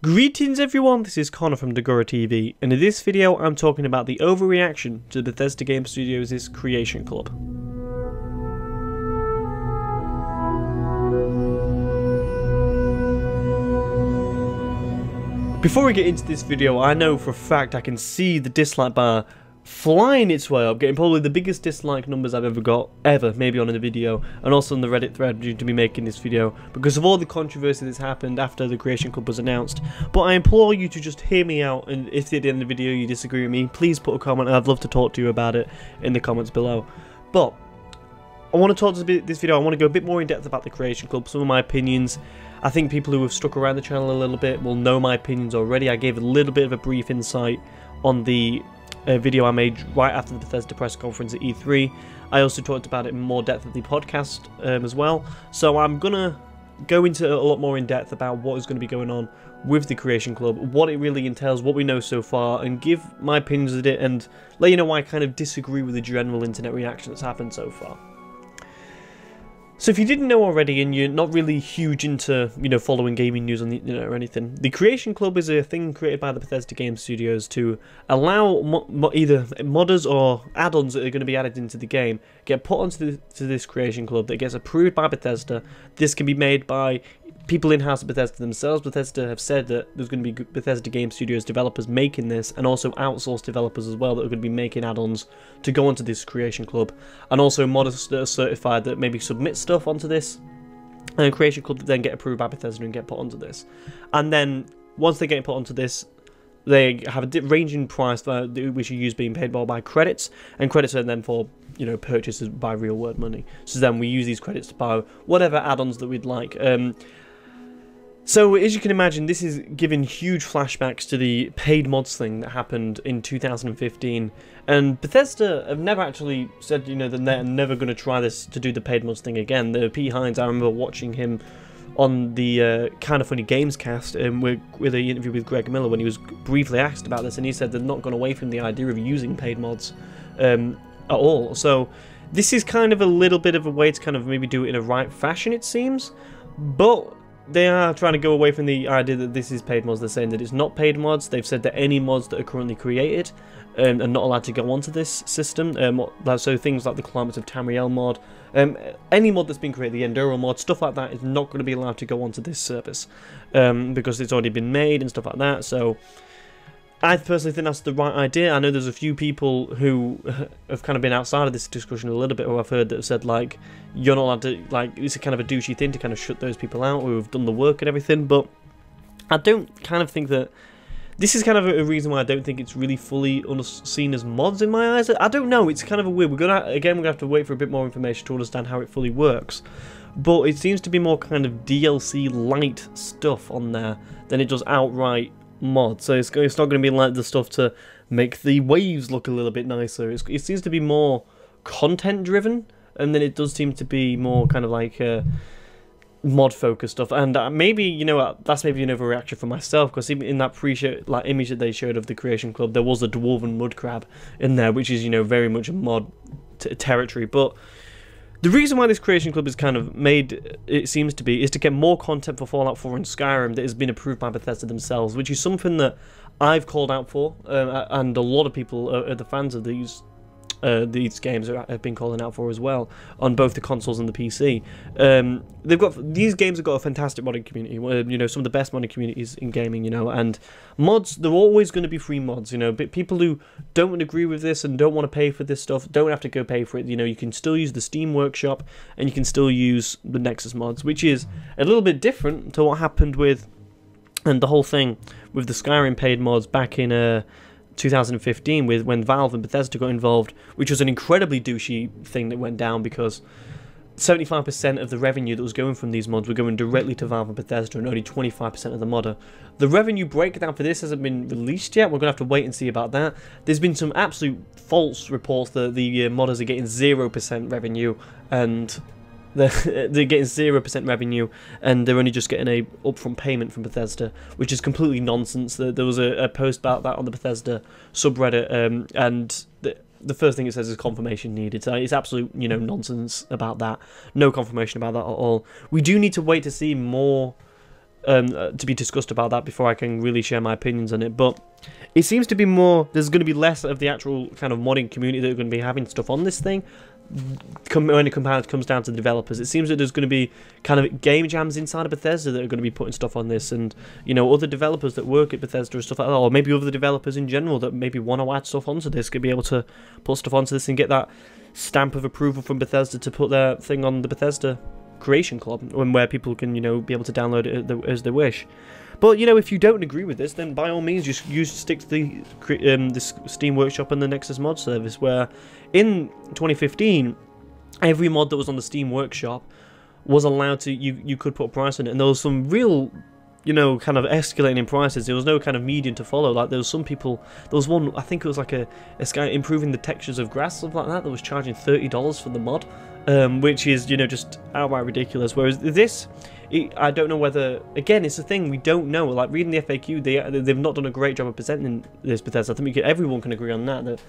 Greetings everyone, this is Connor from Dagora TV, and in this video I'm talking about the overreaction to the Bethesda Game Studios' Creation Club. Before we get into this video, I know for a fact I can see the dislike bar flying its way up, getting probably the biggest dislike numbers I've ever got, maybe on a video, and also on the Reddit thread due to me making this video, because of all the controversy that's happened after the Creation Club was announced. But I implore you to just hear me out, and if at the end of the video you disagree with me, please put a comment, and I'd love to talk to you about it in the comments below. But I want to talk to this video, I want to go a bit more in depth about the Creation Club, some of my opinions. I think people who have stuck around the channel a little bit will know my opinions already. I gave a little bit of a brief insight on the video I made right after the Bethesda press conference at E3. I also talked about it in more depth of the podcast as well. So I'm gonna go into a lot more in depth about what is going to be going on with the Creation Club, what it really entails, what we know so far, and give my opinions of it and let you know why I kind of disagree with the general internet reaction that's happened so far. So if you didn't know already and you're not really huge into, following gaming news on the internet or anything, the Creation Club is a thing created by the Bethesda Game Studios to allow either modders or add-ons that are going to be added into the game get put onto this Creation Club that gets approved by Bethesda. This can be made by people in-house at Bethesda themselves. Bethesda have said that there's going to be Bethesda Game Studios developers making this, and also outsourced developers as well that are going to be making add-ons to go onto this Creation Club, and also modders that are certified that maybe submit stuff onto this and Creation Club that then get approved by Bethesda and get put onto this. And then once they get put onto this, they have a range in price which are used being paid by credits, and credits are then for purchases by real world money. So then we use these credits to buy whatever add-ons that we'd like. So, as you can imagine, this is giving huge flashbacks to the paid mods thing that happened in 2015, and Bethesda have never actually said, that they're never going to try this to do the paid mods thing again. The Pete Hines, I remember watching him on the Kind of Funny Games cast with an interview with Greg Miller when he was briefly asked about this, and he said they've not gone away from the idea of using paid mods at all. So, this is kind of a little bit of a way to kind of maybe do it in a right fashion, it seems, but they are trying to go away from the idea that this is paid mods. They're saying that it's not paid mods. They've said that any mods that are currently created are not allowed to go onto this system. So things like the Climate of Tamriel mod, any mod that's been created, the Enduro mod, stuff like that is not going to be allowed to go onto this service because it's already been made and stuff like that. So I personally think that's the right idea. I know there's a few people who have kind of been outside of this discussion a little bit, who I've heard that have said, like, you're not allowed to, like, it's a kind of a douchey thing to kind of shut those people out who have done the work and everything, but I don't kind of think that, this is kind of a reason why I don't think it's really fully seen as mods in my eyes. I don't know, it's kind of a weird, we're going to have to wait for a bit more information to understand how it fully works, but it seems to be more kind of DLC light stuff on there than it does outright mod. So it's not going to be like the stuff to make the waves look a little bit nicer. It seems to be more content driven, and then it does seem to be more kind of like mod focused stuff. And maybe that's maybe an overreaction for myself, because even in that pre-show image that they showed of the Creation Club, there was a dwarven mud crab in there, which is very much a mod territory. But the reason why this Creation Club is kind of made, it seems to be, is to get more content for Fallout 4 and Skyrim that has been approved by Bethesda themselves, which is something that I've called out for, and a lot of people are the fans of these games have been calling out for as well, on both the consoles and the PC. These games have got a fantastic modding community, some of the best modding communities in gaming, and mods, they're always going to be free mods, but people who don't agree with this and don't want to pay for this stuff don't have to go pay for it. You can still use the Steam Workshop, and you can still use the Nexus mods, which is a little bit different to what happened with, and the whole thing with the Skyrim paid mods back in 2015 when Valve and Bethesda got involved, which was an incredibly douchey thing that went down, because 75% of the revenue that was going from these mods were going directly to Valve and Bethesda, and only 25% of the modder. The revenue breakdown for this hasn't been released yet. We're going to have to wait and see about that. There's been some absolute false reports that the modders are getting 0% revenue, and they're getting 0% revenue, and they're only just getting a upfront payment from Bethesda, which is completely nonsense. There was a post about that on the Bethesda subreddit, and the first thing it says is confirmation needed. So it's absolute, nonsense about that. No confirmation about that at all. We do need to wait to see more to be discussed about that before I can really share my opinions on it. But it seems to be more, there's going to be less of the actual kind of modding community that are going to be having stuff on this thing. When it comes down to the developers, it seems that there's going to be kind of game jams inside of Bethesda that are going to be putting stuff on this, and you know, other developers that work at Bethesda and stuff like that, or maybe other developers in general that maybe want to add stuff onto this, could be able to put stuff onto this and get that stamp of approval from Bethesda to put their thing on the Bethesda Creation Club, where people can, you know, be able to download it as they wish. But you know, if you don't agree with this, then by all means, just stick to the this Steam Workshop and the Nexus mod service, where in 2015, every mod that was on the Steam Workshop was allowed to, you could put a price on it, and there was some real, you know, kind of escalating in prices. There was no kind of median to follow. Like, there was some people, there was one, I think it was like a guy improving the textures of grass, something like that was charging $30 for the mod, which is, you know, just outright ridiculous. Whereas this, I don't know whether, again, it's a thing we don't know. Like, reading the FAQ, they've not done a great job of presenting this Bethesda. I think everyone can agree on that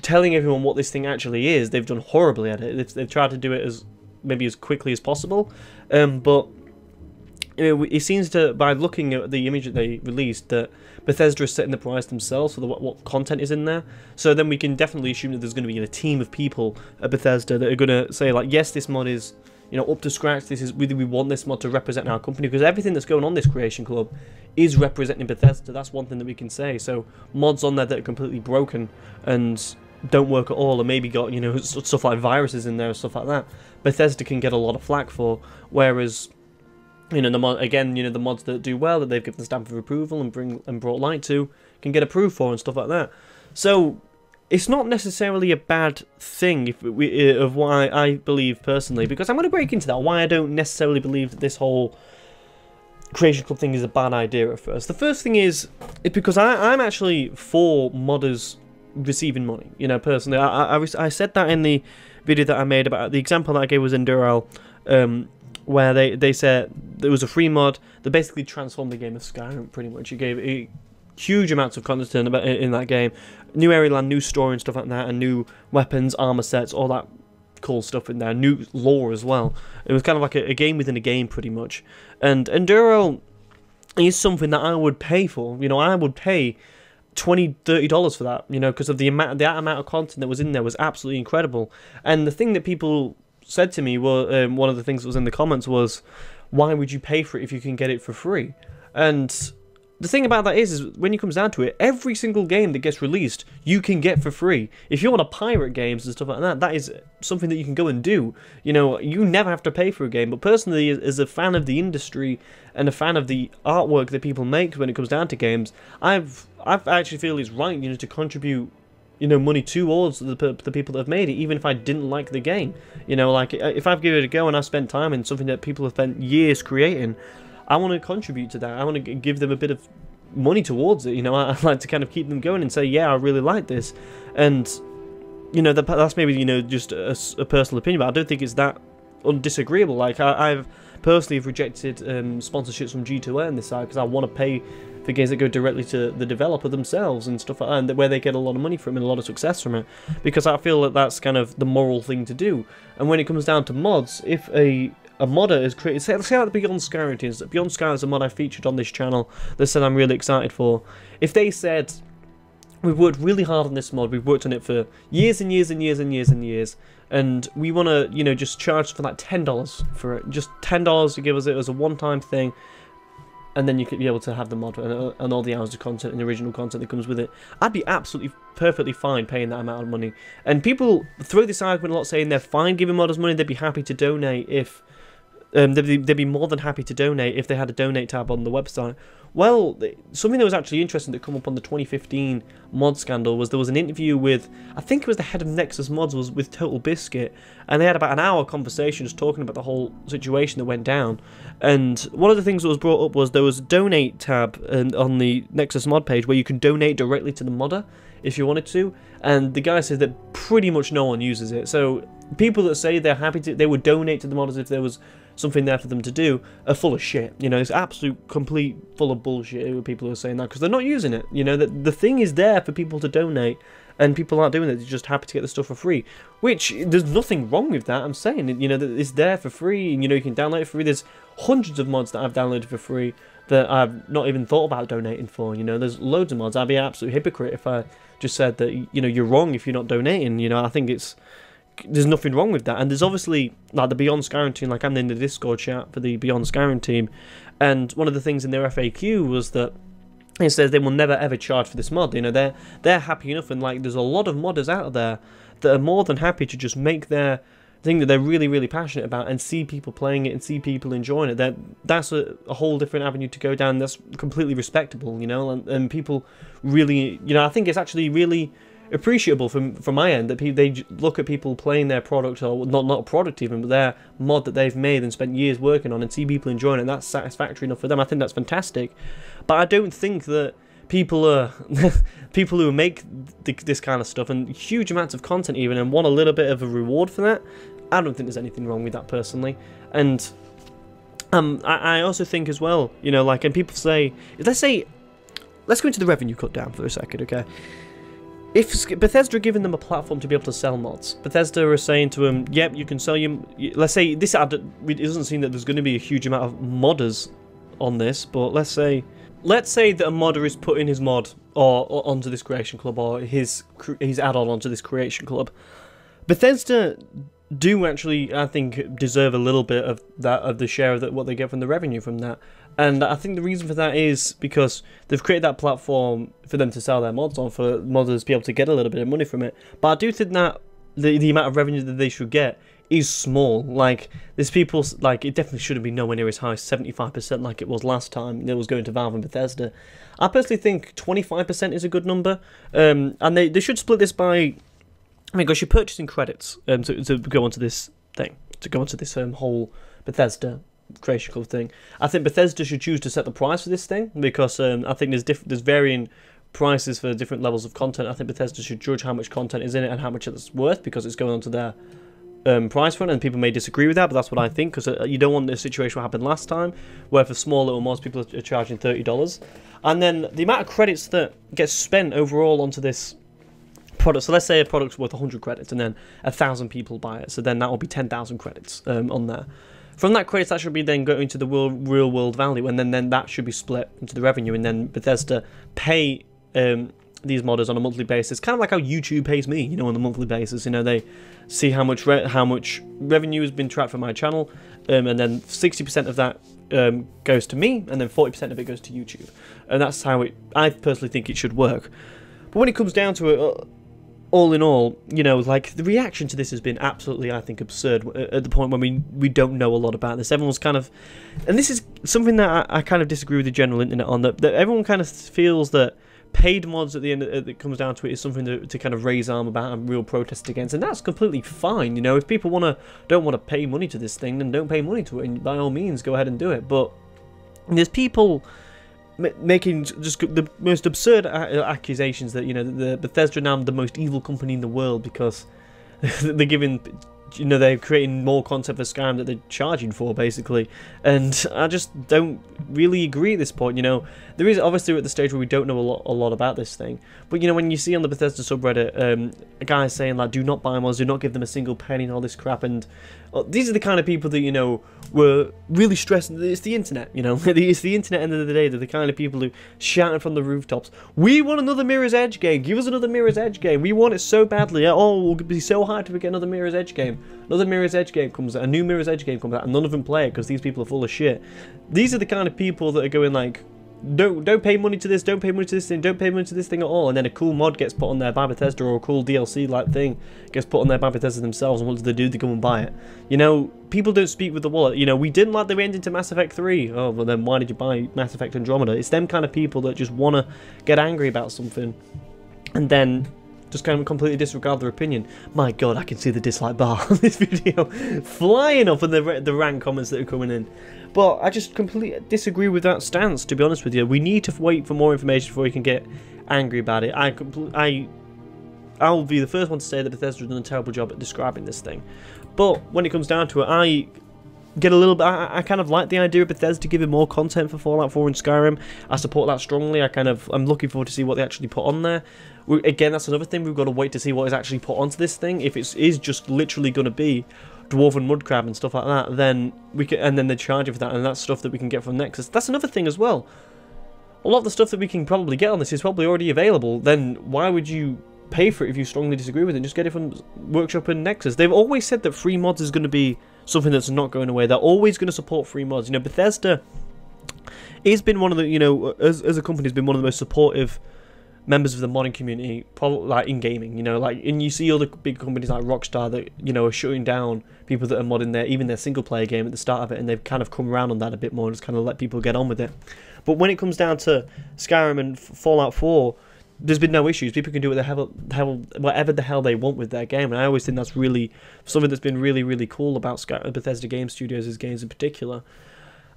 telling everyone what this thing actually is, they've done horribly at it. They've tried to do it as maybe as quickly as possible, but you know, it seems to, by looking at the image that they released, that Bethesda is setting the price themselves for what content is in there. So then we can definitely assume that there's going to be a team of people at Bethesda that are going to say, like, yes, this mod is, you know, up to scratch. This is, we want this mod to represent our company, because everything that's going on this Creation Club is representing Bethesda. That's one thing that we can say. So mods on there that are completely broken and don't work at all, and maybe got, you know, stuff like viruses in there and stuff like that, Bethesda can get a lot of flack for. Whereas, you know, the mod, again, you know, the mods that do well, that they've given the stamp of approval and brought light to, can get approved for and stuff like that. So it's not necessarily a bad thing of why I believe personally, because I'm going to break into that, why I don't necessarily believe that this whole Creation Club thing is a bad idea at first. The first thing is because I'm actually for modders receiving money, you know, personally. I said that in the video that I made about, the example that I gave was Enduro, where they said there was a free mod that basically transformed the game of Skyrim, pretty much. It gave huge amounts of content in that game, new area land, new story and stuff like that, and new weapons, armor sets, all that cool stuff in there, new lore as well. It was kind of like a game within a game, pretty much. And Enduro is something that I would pay for. You know, I would pay $20–30 for that, you know, because of the amount of content that was in there was absolutely incredible. And the thing that people said to me, well, one of the things that was in the comments was, why would you pay for it if you can get it for free? And the thing about that is when it comes down to it, every single game that gets released, you can get for free. If you want to pirate games and stuff like that, that is something that you can go and do. You know, you never have to pay for a game. But personally, as a fan of the industry and a fan of the artwork that people make when it comes down to games, I actually feel it's right, you know, to contribute, you know, money towards the people that have made it, even if I didn't like the game. You know, like, if I've given it a go and I've spent time in something that people have spent years creating, I want to contribute to that. I want to give them a bit of money towards it. You know, I like to kind of keep them going and say, yeah, I really like this. And, you know, that's maybe, you know, just a personal opinion, but I don't think it's that disagreeable. Like, I've personally rejected sponsorships from G2A on this side, because I want to pay for games that go directly to the developer themselves and stuff like that, and where they get a lot of money from it and a lot of success from it, because I feel that that's kind of the moral thing to do. And when it comes down to mods, if a modder is created, say like the Beyond Skyrim teams, Beyond Skyrim is a mod I featured on this channel that said I'm really excited for. If they said, we've worked really hard on this mod, we've worked on it for years and years and years and years and years, and we want to, you know, just charge for like $10 for it, just $10 to give us it as a one-time thing, and then you could be able to have the mod and all the hours of content and the original content that comes with it, I'd be absolutely perfectly fine paying that amount of money. And people throw this argument a lot, saying they're fine giving modders money, they'd be happy to donate if they'd be more than happy to donate if they had a donate tab on the website. Well, something that was actually interesting that come up on the 2015 mod scandal was there was an interview with, I think it was the head of Nexus Mods, was with Total Biscuit, and they had about an hour conversation just talking about the whole situation that went down. And one of the things that was brought up was there was a donate tab on the Nexus mod page where you can donate directly to the modder if you wanted to, and the guy said that pretty much no one uses it. So people that say they're happy to, they would donate to the modders if there was something there for them to do, are full of shit. You know, it's absolute complete full of bullshit with people who are saying that, because they're not using it. You know, the thing is there for people to donate, and people aren't doing it. They're just happy to get the stuff for free, which there's nothing wrong with that. I'm saying, you know, that it's there for free, and you know, you can download it for free. There's hundreds of mods that I've downloaded for free that I've not even thought about donating for. You know, there's loads of mods. I'd be an absolute hypocrite if I just said that, you know, you're wrong if you're not donating. You know, I think there's nothing wrong with that. And there's obviously, like, the Beyond Skyrim team, like, I'm in the Discord chat for the Beyond Skyrim team, and one of the things in their FAQ was that it says they will never ever charge for this mod. You know, they're happy enough, and, like, there's a lot of modders out there that are more than happy to just make their thing that they're really, really passionate about and see people playing it and see people enjoying it. That's a whole different avenue to go down. That's completely respectable, you know, and people really, you know, I think it's actually really appreciable from my end that they look at people playing their product, or not a product even, but their mod that they've made and spent years working on, and see people enjoying it, and that's satisfactory enough for them. I think that's fantastic. But I don't think that people who make this kind of stuff and huge amounts of content even, and want a little bit of a reward for that, I don't think there's anything wrong with that personally. And I also think as well, you know, like, and people say, let's go into the revenue cut down for a second, okay? If Bethesda are giving them a platform to be able to sell mods, Bethesda are saying to them, yep, you can sell your... Let's say, this ad, it doesn't seem that there's going to be a huge amount of modders on this, but let's say that a modder is putting his mod or onto this creation club, or his add-on onto this creation club. Bethesda do actually, I think, deserve a little bit of that, of the share of what they get from the revenue from that. And I think the reason for that is because they've created that platform for them to sell their mods on, for modders to be able to get a little bit of money from it. But I do think that the amount of revenue that they should get is small. Like, there's people, like, it definitely shouldn't be nowhere near as high as 75% like it was last time it was going to Valve and Bethesda. I personally think 25% is a good number, and they should split this by... I mean, gosh, you're purchasing credits to go onto this thing, to go onto this whole Bethesda creation club thing. I think Bethesda should choose to set the price for this thing, because I think there's varying prices for different levels of content. I think Bethesda should judge how much content is in it and how much it's worth, because it's going onto their price front, and people may disagree with that, but that's what I think, because you don't want the situation what happened last time, where for small little mods people are charging $30, and then the amount of credits that gets spent overall onto this product. So let's say a product's worth 100 credits, and then 1,000 people buy it, so then that will be 10,000 credits on there. From that credits, that should be then going to the real world value, and then that should be split into the revenue, and then Bethesda pay these modders on a monthly basis, kind of like how YouTube pays me, you know, on a monthly basis. You know, they see how much revenue has been tracked from my channel, and then 60% of that goes to me, and then 40% of it goes to YouTube, and that's how I personally think it should work. But when it comes down to it, all in all, you know, like, the reaction to this has been absolutely, I think, absurd, at the point when we don't know a lot about this. Everyone's kind of... And this is something that I kind of disagree with the general internet on, that everyone kind of feels that paid mods at the end, it comes down to it, is something to kind of raise arm about and real protest against, and that's completely fine. You know, if people don't want to pay money to this thing, then don't pay money to it, and by all means, go ahead and do it. But there's people making just the most absurd accusations that, you know, the Bethesda are now the most evil company in the world because they're giving, you know, they're creating more content for Skyrim that they're charging for, basically. And I just don't really agree at this point. You know, there is obviously, we're at the stage where we don't know a lot about this thing, but, you know, when you see on the Bethesda subreddit a guy saying, like, do not buy mods, do not give them a single penny and all this crap, and these are the kind of people that, you know, were really stressed. It's the internet, you know. It's the internet, end of the day. They're the kind of people who shouting from the rooftops, we want another Mirror's Edge game, give us another Mirror's Edge game, we want it so badly, oh, we'll be so hard to get another Mirror's Edge game. Another Mirror's Edge game comes out, a new Mirror's Edge game comes out, and none of them play it because these people are full of shit. These are the kind of people that are going, like, don't pay money to this, don't pay money to this thing, don't pay money to this thing at all, and then a cool mod gets put on there by Bethesda, or a cool DLC like thing gets put on there by Bethesda themselves, and what do? They go and buy it. You know, people don't speak with the wallet. You know, we didn't like the ending to Mass Effect 3. Oh, well then why did you buy Mass Effect Andromeda? It's them kind of people that just want to get angry about something, and then just kind of completely disregard their opinion. My god, I can see the dislike bar on this video flying up in the rank comments that are coming in. But I just completely disagree with that stance, to be honest with you. We need to wait for more information before we can get angry about it. I'll be the first one to say that Bethesda has done a terrible job at describing this thing. But when it comes down to it, I get a little bit... I kind of like the idea of Bethesda giving more content for Fallout 4 and Skyrim. I support that strongly. I'm looking forward to see what they actually put on there. Again, that's another thing. We've got to wait to see what is actually put onto this thing. If it is just literally going to be Dwarven Mudcrab and stuff like that, then we can, and then they charge you for that, and that's stuff that we can get from Nexus. That's another thing as well. A lot of the stuff that we can probably get on this is probably already available. Then why would you pay for it if you strongly disagree with it? Just get it from Workshop and Nexus. They've always said that free mods is going to be something that's not going away. They're always going to support free mods. You know, Bethesda has been one of the, you know, as a company, has been one of the most supportive members of the modding community, probably like in gaming, you know, like, and you see other big companies like Rockstar that, you know, are shutting down people that are modding even their single player game at the start of it, and they've kind of come around on that a bit more and just kind of let people get on with it. But when it comes down to Skyrim and Fallout 4, there's been no issues. People can do whatever the hell they want with their game, and I always think that's really something that's been really, really cool about Bethesda Game Studios' games in particular.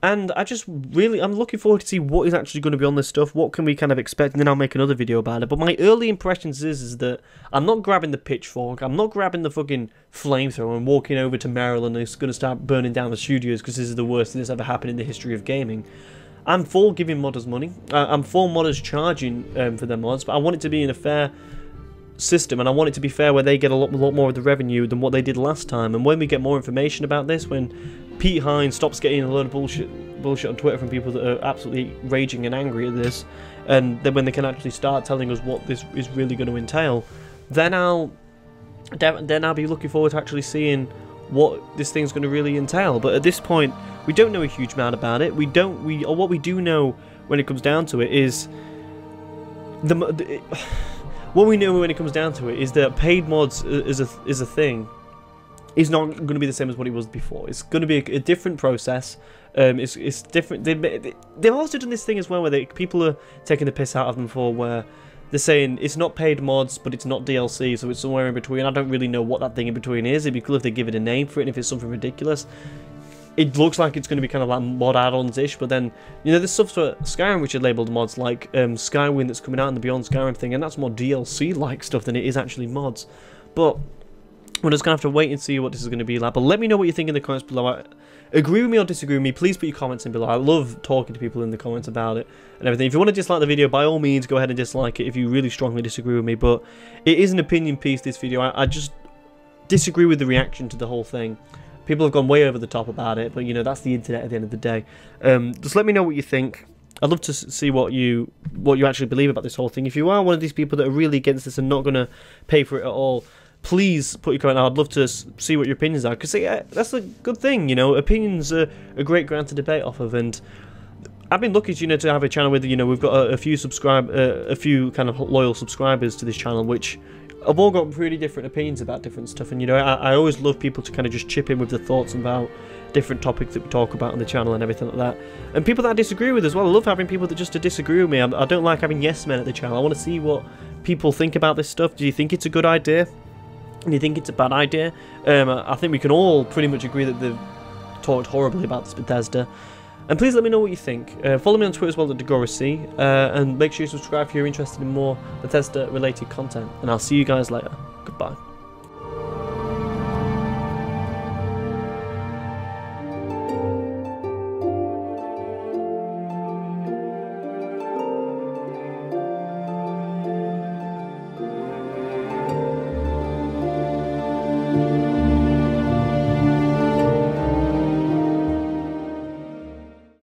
And I'm looking forward to see what is actually going to be on this stuff, what can we kind of expect, and then I'll make another video about it. But my early impressions is that I'm not grabbing the pitchfork, I'm not grabbing the fucking flamethrower and walking over to Maryland and it's going to start burning down the studios because this is the worst thing that's ever happened in the history of gaming. I'm for giving modders money, I'm for modders charging for their mods, but I want it to be in a fair system, and I want it to be fair where they get a lot more of the revenue than what they did last time. And when we get more information about this, when Pete Hines stops getting a load of bullshit on Twitter from people that are absolutely raging and angry at this, and then when they can actually start telling us what this is really going to entail, then I'll be looking forward to actually seeing what this thing's going to really entail. But at this point, we don't know a huge amount about it. What we do know when it comes down to it is what we know when it comes down to it is that paid mods is a thing. Is not going to be the same as what it was before. It's going to be a different process. It's different. They've also done this thing as well where people are taking the piss out of them for where they're saying it's not paid mods, but it's not DLC, so it's somewhere in between. I don't really know what that thing in between is. It'd be cool if they give it a name for it, and if it's something ridiculous. It looks like it's going to be kind of like mod add-ons-ish, but then, you know, there's stuff for Skyrim which are labelled mods, like Skywind that's coming out in the Beyond Skyrim thing, and that's more DLC-like stuff than it is actually mods. But we're just going to have to wait and see what this is going to be like. But let me know what you think in the comments below. Agree with me or disagree with me, please put your comments in below. I love talking to people in the comments about it and everything. If you want to dislike the video, by all means, go ahead and dislike it if you really strongly disagree with me. But it is an opinion piece, this video. I just disagree with the reaction to the whole thing. People have gone way over the top about it, but, you know, that's the internet at the end of the day. Just let me know what you think. I'd love to see what you actually believe about this whole thing. If you are one of these people that are really against this and not going to pay for it at all, please put your comment out. I'd love to see what your opinions are, because that's a good thing, you know. Opinions are a great ground to debate off of, and I've been lucky, you know, to have a channel with, you know, we've got a few kind of loyal subscribers to this channel, which have all got pretty different opinions about different stuff. And, you know, I always love people to kind of just chip in with their thoughts about different topics that we talk about on the channel and everything like that. And people that I disagree with as well. I love having people that just disagree with me. I don't like having yes men at the channel. I want to see what people think about this stuff. Do you think it's a good idea? Do you think it's a bad idea? I think we can all pretty much agree that they've talked horribly about this Bethesda. And please let me know what you think. Follow me on Twitter as well at DeGoraC, and make sure you subscribe if you're interested in more Bethesda related content. And I'll see you guys later. Goodbye.